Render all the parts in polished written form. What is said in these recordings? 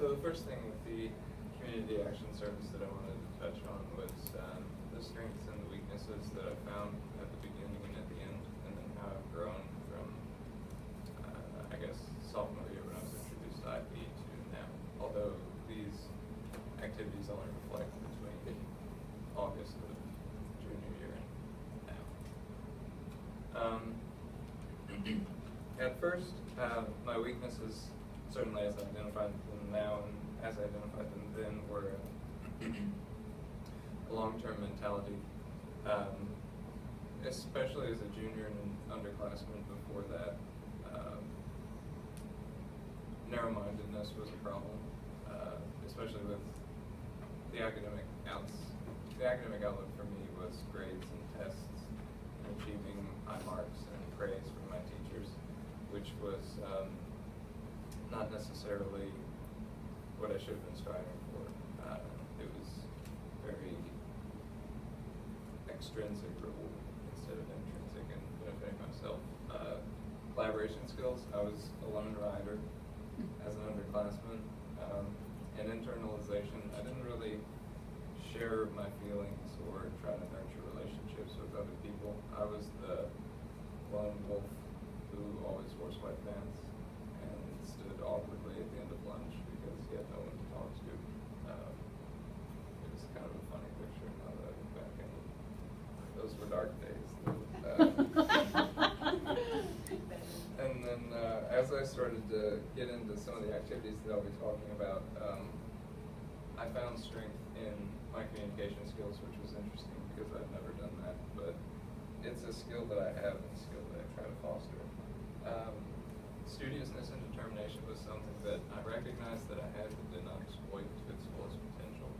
So the first thing with the community action service that I wanted to touch on was the strengths and the weaknesses that I found at the beginning and at the end, and then how I've grown from, I guess, sophomore year when I was introduced to IB to now. Although these activities only reflect between August of junior year and now. At first, my weaknesses, certainly as I identified them now and as I identified them then, were a long-term mentality, especially as a junior and an underclassman before that. Narrow-mindedness was a problem, especially with the academic outlook for me was grades and tests and achieving high marks and praise from my teachers, which was not necessarily what I should have been striving for. It was very extrinsic reward instead of intrinsic and benefiting myself. Collaboration skills, I was a lone rider as an underclassman. And internalization, I didn't really share my feelings or try to nurture relationships with other people. I was the lone wolf who always wore sweatpants and stood awkwardly at the end of lunch because he had no one to talk to. It was kind of a funny picture now that I look back at it. Those were dark days. And then as I started to get into some of the activities that I'll be talking about, I found strength in my communication skills, which was interesting because I've never done that, but it's a skill that I have and a skill that I try to foster. Studiousness and determination was something that I recognized that I had but did not exploit to its fullest potential,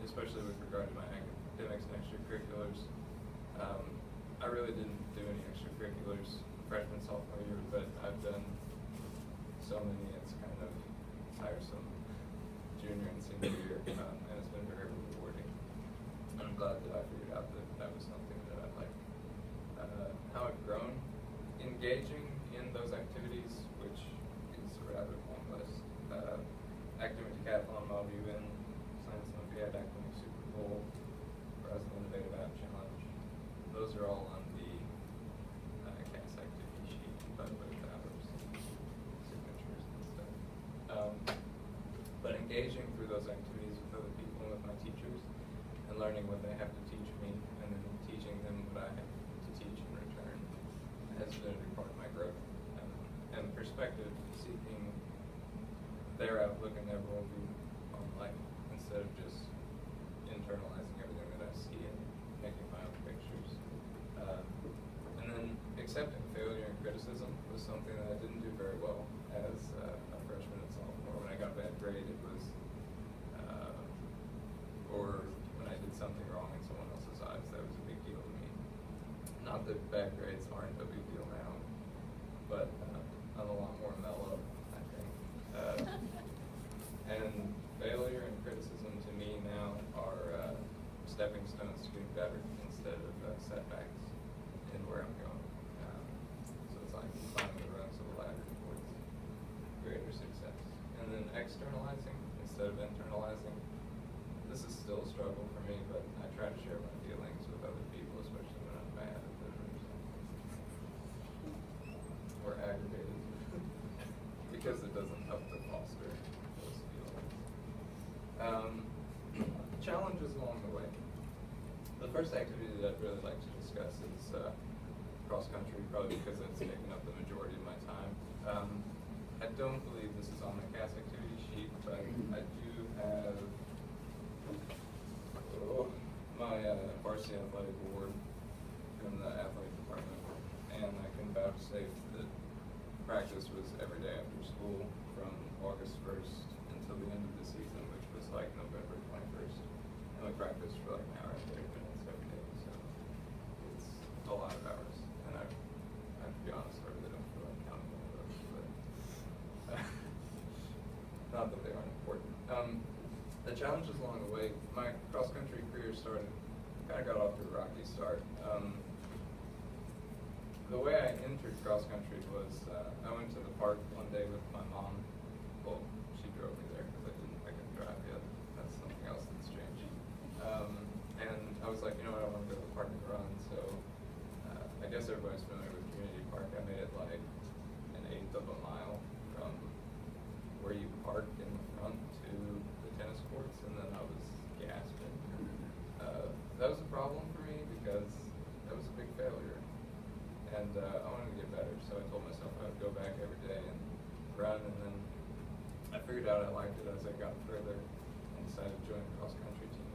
especially with regard to my academics and extracurriculars. I really didn't do any extracurriculars freshman, sophomore year, but I've done so many, it's kind of tiresome junior and senior year, and it's been very rewarding. I'm glad that I figured out that that was something that I liked. How I've grown, engaging in those activities, which is a rather long list. Academic Decathlon, Model UN, Science Olympiad, Academic Super Bowl, Verizon Innovative App Challenge. Those are all on the CAS activity sheet, but with hours, signatures and stuff. But engaging through those activities with other people and with my teachers, and learning what they have to teach me, and then teaching them what I have to teach in return, has been a big part of my growth. And perspective, seeking their outlook and their worldview on life, instead of just internalizing everything that I see and making my own pictures. And then accepting failure and criticism was something that I didn't do very well as a freshman and sophomore. When I got a bad grade, it was, or when I did something wrong in someone else's eyes, that was a big deal to me. Not that bad grades aren't a big deal now, but I'm a lot more mellow, I think. And failure and criticism to me now are stepping stones to getting better instead of setbacks in where I'm going. So it's like climbing the rungs of a ladder towards greater success. And then externalizing instead of internalizing. This is still a struggle for me, but I try to share my feelings with other people, especially when I'm mad at them or aggravated, because it doesn't help to foster those feelings. Challenges along the way. The first activity that I'd really like to discuss is cross country, probably because it's taking up the majority of my time. I don't believe this is on the CAS activity sheet, but I do have my varsity athletic award from the athletic department, and I can vouchsafe that practice was every day after school from August 1st until the end of the season, which was like November 21st. And we practiced for like an hour and 30 minutes every day, so it's a lot of hours. And I have to be honest, I really don't feel like counting all those, but not that they aren't important. The challenges along the way, my cross-country career kind of got off to a rocky start. The way I entered cross-country was, I went to the park one day with my mom. Well, she drove me there. And I was like, you know what, I want to go to the park and run. So I guess everybody's familiar with Community Park. I made it like an eighth of a mile from where you park in the front to the tennis courts, and then I was gasping. That was a problem for me because that was a big failure. And I wanted to get better, so I told myself I would go back every day and run, and then I figured out I liked it as I got further and decided to join the cross-country team.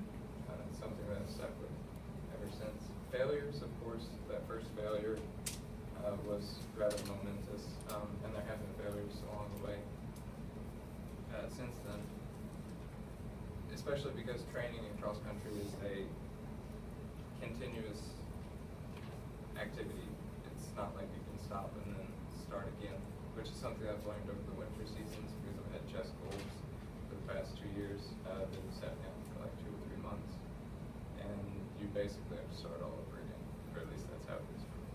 It's something that I've stuck with ever since. Failures, of course, that first failure was rather momentous, and there have been failures along the way since then, especially because training in cross-country is a continuous activity. It's not like you can stop and then start again, which is something I've learned over the winter seasons because I've had chest goals for the past 2 years that have sat down for like 2 or 3 months, and you basically have to start all over again, or at least that's how it is for me.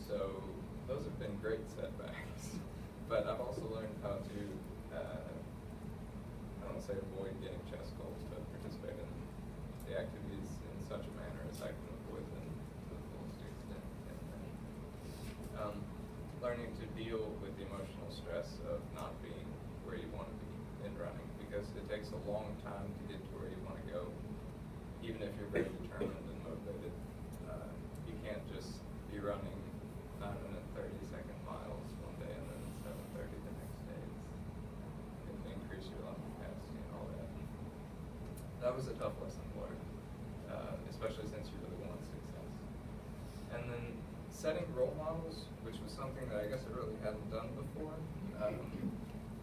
So those have been great setbacks, but I've also learned how to, I don't want to say avoid getting chest goals, but participate in the activities in such a manner as I can avoid them to the fullest extent. And learning to deal with the emotional stress of not being where you want to be in running, because it takes a long time to get to where you want to go, even if you're very determined and motivated. You can't just be running 9-minute 30-second miles one day and then 7:30 the next day. It can increase your lung capacity and all that. That was a tough lesson to learn, especially since you really want success. And then setting role models, which was something that I guess I really hadn't done before.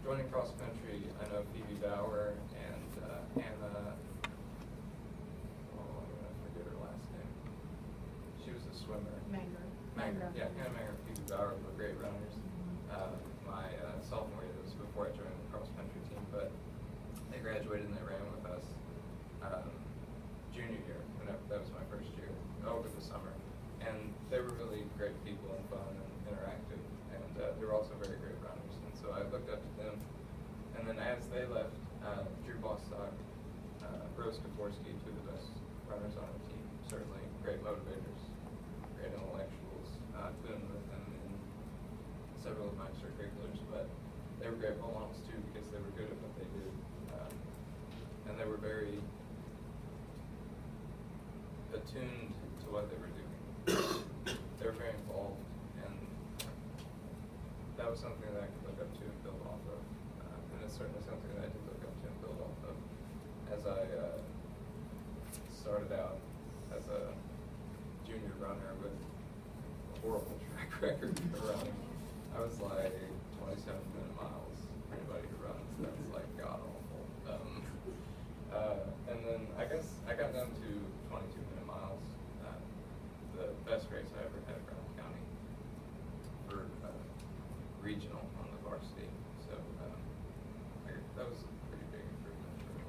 Joining cross country, I know Phoebe Bauer and Hannah, I'm going to forget her last name. She was a swimmer. Manger. Yeah, Hannah Manger and Phoebe Bauer were great runners. My sophomore year, was before I joined the cross country team, but they graduated and they ran with us junior year, that was my first year, over the summer. And they were really great people and fun and interactive, and they were also very great runners. And so I looked up to them. And then as they left, Drew Bostock, Rose Koforski, two of the best runners on our team, certainly great motivators, great intellectuals. I've been with them in several of my extracurriculars, but they were great role models too because they were good at what they did. And they were very attuned to what they were doing. They were very involved, and that was something that I could look up to and build off of. And it's certainly something that I did look up to and build off of as I started out as a junior runner with a horrible track record for running. I was like 27-minute miles for anybody who runs. That's like god awful. And then I guess I got down to 22-minute miles. The best race I ever had around the county for regional on the varsity. So that was a pretty big improvement for me.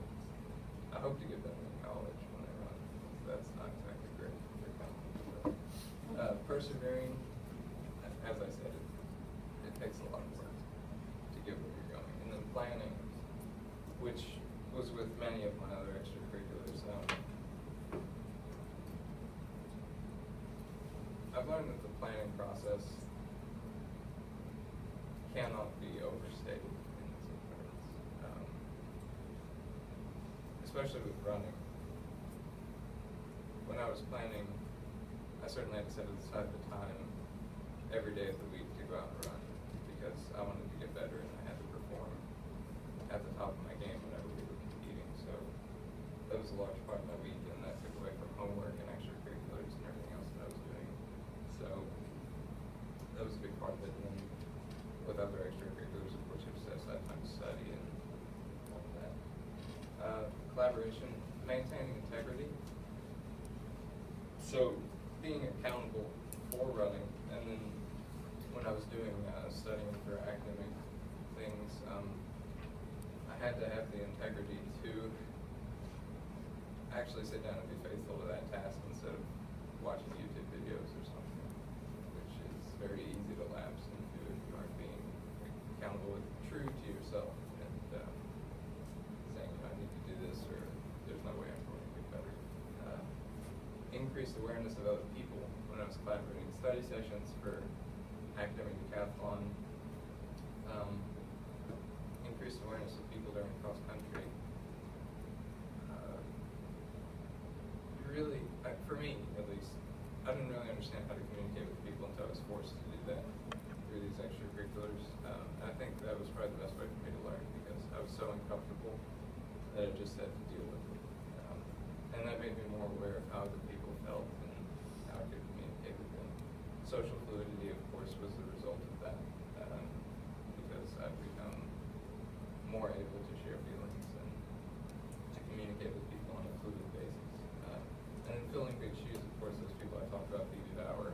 I hope to get them in college when I run. That's not exactly great for their company. But persevering, as I said, it takes a lot of work to get where you're going. And then planning, which was with many of my other extracurriculars. I've learned that the planning process cannot be overstated in its importance, especially with running. When I was planning, I certainly had to set aside the time every day of the week to go out and run because I wanted to get better and I had to perform at the top of my game whenever we were competing. So that was a large part of my week, and that took away from homework and extracurriculars and everything else that I was doing. So that was a big part of it. And then with other extracurriculars, of course, you have to set aside time to study and all of that. Collaboration, maintaining integrity. So being accountable for running, and then when I was doing studying for academic things, I had to have the integrity to actually sit down and be faithful to that task instead of watching YouTube videos or something, which is very easy to lapse into if you aren't being accountable and true to yourself and saying, I need to do this, or there's no way with other people when I was collaborating study sessions for academic decathlon, increased awareness of people during cross country. Really, for me at least, I didn't really understand how to communicate with people until I was forced to do that through these extracurriculars. And I think that was probably the best way for me to learn, because I was so uncomfortable that I just had to deal with it. And that made me more aware of how other people felt and how I could communicate with them. Social fluidity, of course, was the result of that, because I've become more able to share feelings and to communicate with people on a fluid basis. And in filling big shoes, of course, those people I talked about, Phoebe Bauer,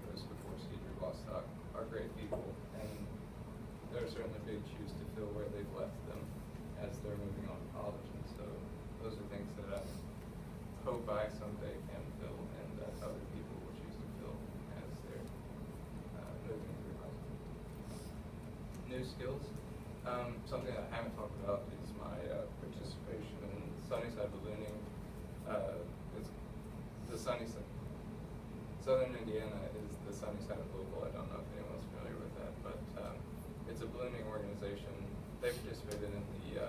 Joseph Koforski, Drew Bostock, are great people, and there are certainly big shoes to fill where they've left them as they're moving on to college. And so those are things that I hope I someday can fill, and that other people will choose to fill as they're moving through high school. New skills. Something I haven't talked about is my participation in Sunnyside ballooning. It's the Sunnyside. Southern Indiana is the Sunnyside local. I don't know if anyone's familiar with that, but it's a ballooning organization. They participated in the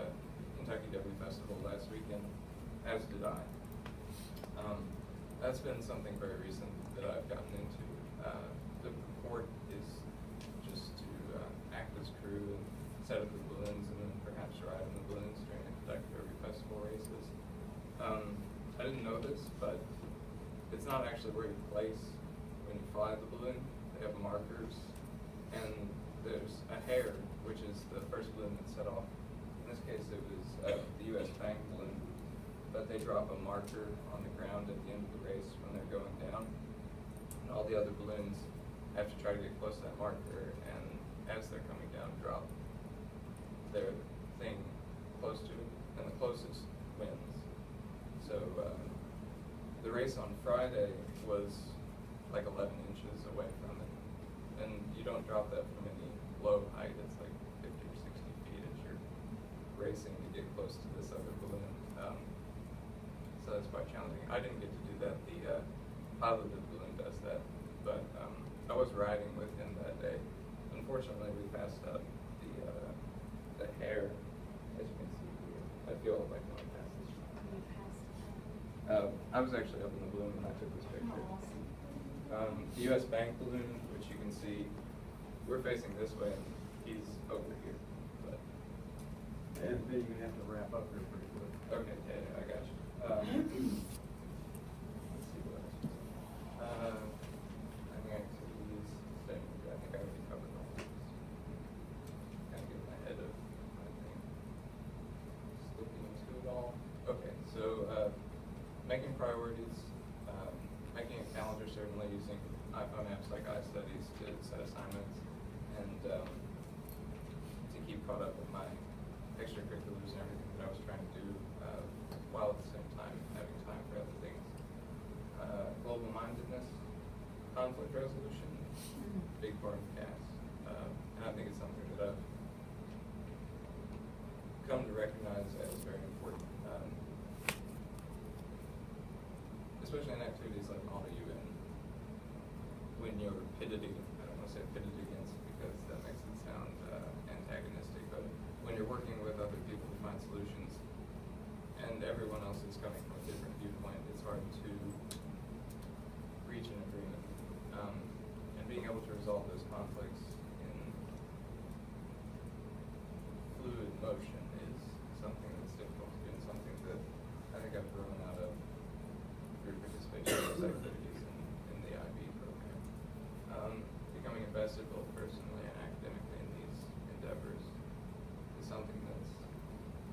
Kentucky Derby Festival last weekend, as did I. That's been something very recent that I've gotten into. The purport is just to act as crew and set up the balloons, and then perhaps ride in the balloons during the Kentucky Derby Festival races. I didn't know this, but it's not actually where you place when you fly the balloon. They have markers, and there's a hair, which is the first balloon that's set off. In this case, it was the U.S. Bank balloon, but they drop a marker on the ground at the end of the race when they're going down, and all the other balloons have to try to get close to that marker, and as they're coming down, drop their thing close to it, and the closest wins. So the race on Friday was like 11 inches away from it, and you don't drop that from any low height. It's like 50 or 60 feet as you're racing to get close to this other balloon. So that's quite challenging. I didn't get to do that. The pilot of the balloon does that, but I was riding with him that day. Unfortunately, we passed up the hair, as you can see here. I feel like when I pass this. I was actually up in the balloon when I took this picture. The U.S. Bank balloon, which you can see, we're facing this way, and he's over here. But and then you're gonna have to wrap up here pretty quick. okay, yeah, I got you. Let's see what else. I think activities. I think I already covered all these. Kind of get my head of my thing. Slipping into it all. Okay, so making priorities, making a calendar, certainly using iPhone apps like iStudies to set assignments, and to keep caught up with my extracurriculars and everything that I was trying to do, while at the same time having time for other things. Global mindedness, conflict resolution, big part of CAS. And I think it's something that I've come to recognize as very important. Especially in activities like Model UN, when you're pitted against, I don't want to say pitted against because that makes it sound antagonistic, but when you're working with other people to find solutions and everyone else is coming from a different viewpoint, it's hard to reach an agreement. And being able to resolve those conflicts in fluid motion is something that's difficult to do, and something that I think I've grown out of through participation in those activities in the IB program. Becoming invested both personally and academically in these endeavors is something that's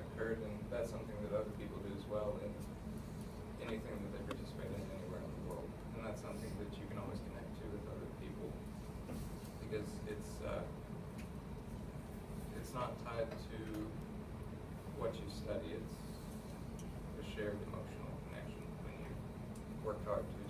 occurred, and that's something that other people do as well in anything that they participate in anywhere in the world. And that's something that you can always connect to with other people, because it's not tied to what you study. It's a shared emotional connection when you work hard to